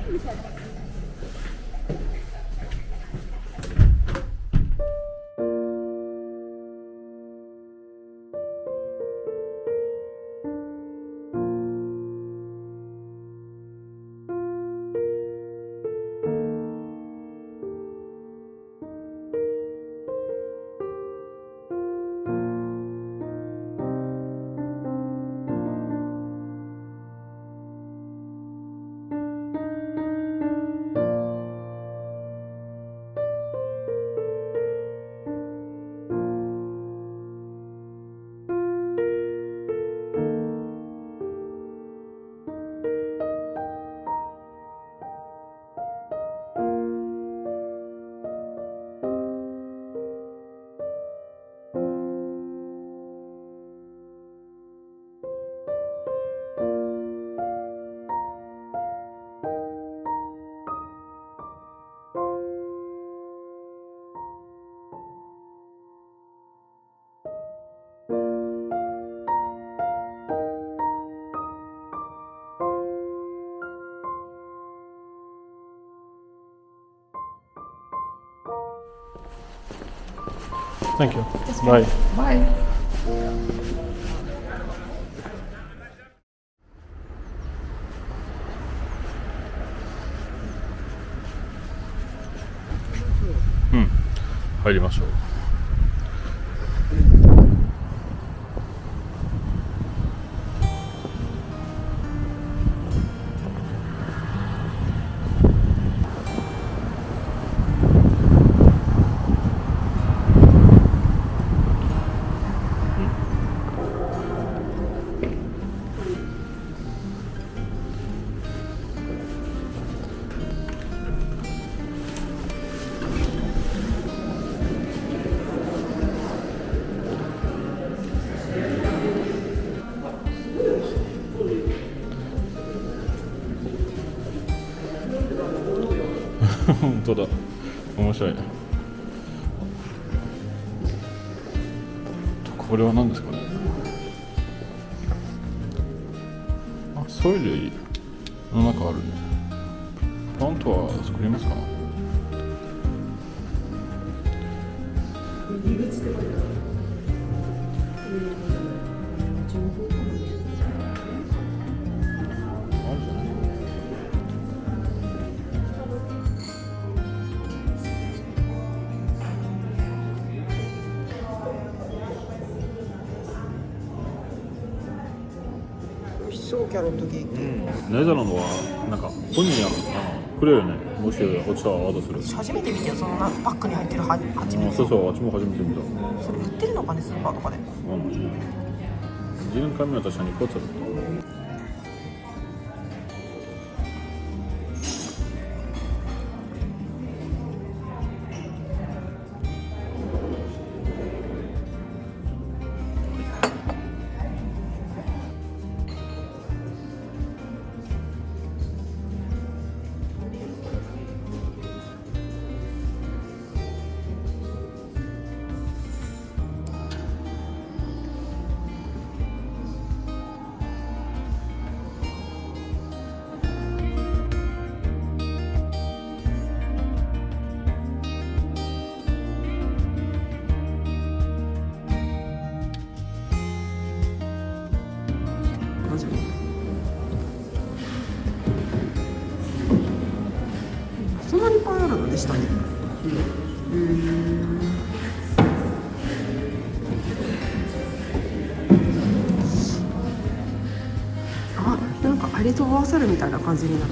Thank you. Bye.
Bye.
うん、入りましょう。本当だ、面白いね。これは何ですかね。あ、ソイ類の中あるね。本当は作りますか。
美味しそう、キャロットケーキ。
ネザランドはなんか本にくれるよね。もしお茶を渡する。
初めて見てよ、そのなんかパックに入ってる蜂蜜。
そうそう、あっちも初めて見た。
それ売ってるのかね、スーパーとかで。
1年間目は確かにこっちだった。
そんなにいっぱいあるのでしたね。あ、なんかあれと合わさるみたいな感じになる。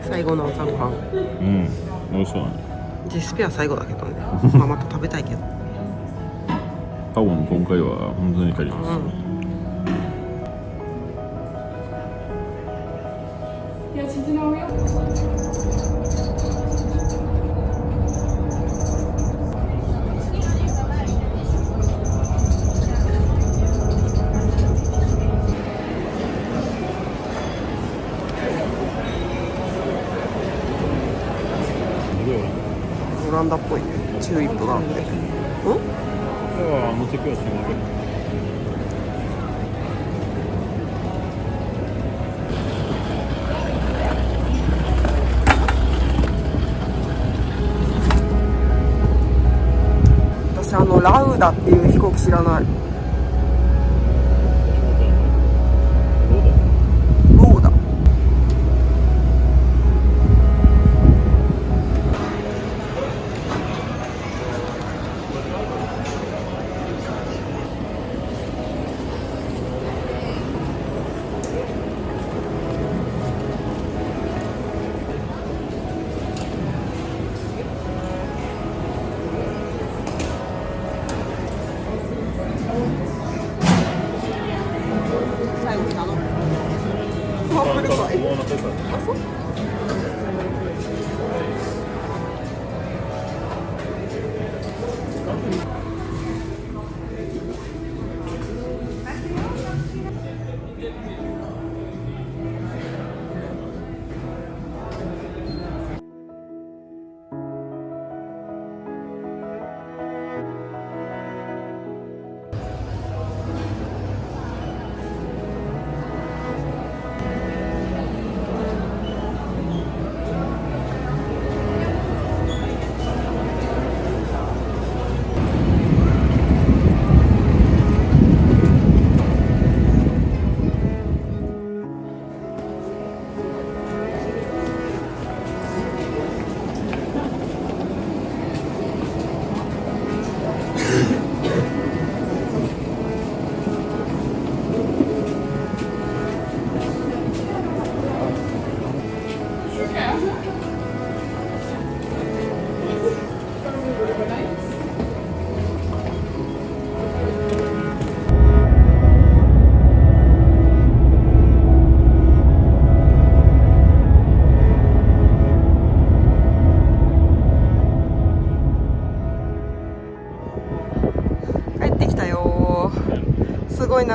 最後の朝ごはん。
美味しそうだね。
でスペア最後だけどね。まあまた食べたいけど。
多分今回は本当に帰ります。
オランダっぽいね。チューリップがあって。
持ってきますよ。
私ラウダっていう飛行機知らない。ローダ。アップルパイ。あ、そう。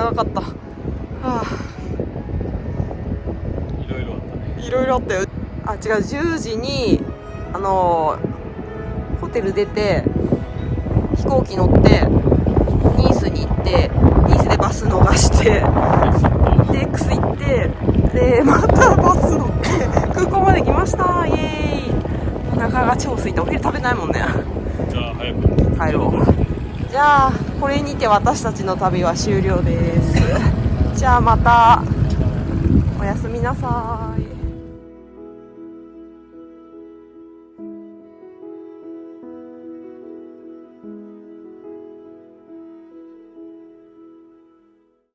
長かった。はあ、
いろいろあったね。
いろいろあったよ。あ、違う、10時にホテル出て飛行機乗ってニースに行って、ニースでバス逃してで X 行って、でまたバス乗って空港まで来ました。イエーイ。お腹が超空いた。お昼食べないもんね。
じゃあ早く
帰ろう。じゃあこれにて私たちの旅は終了です。じゃあまたおやすみなさい。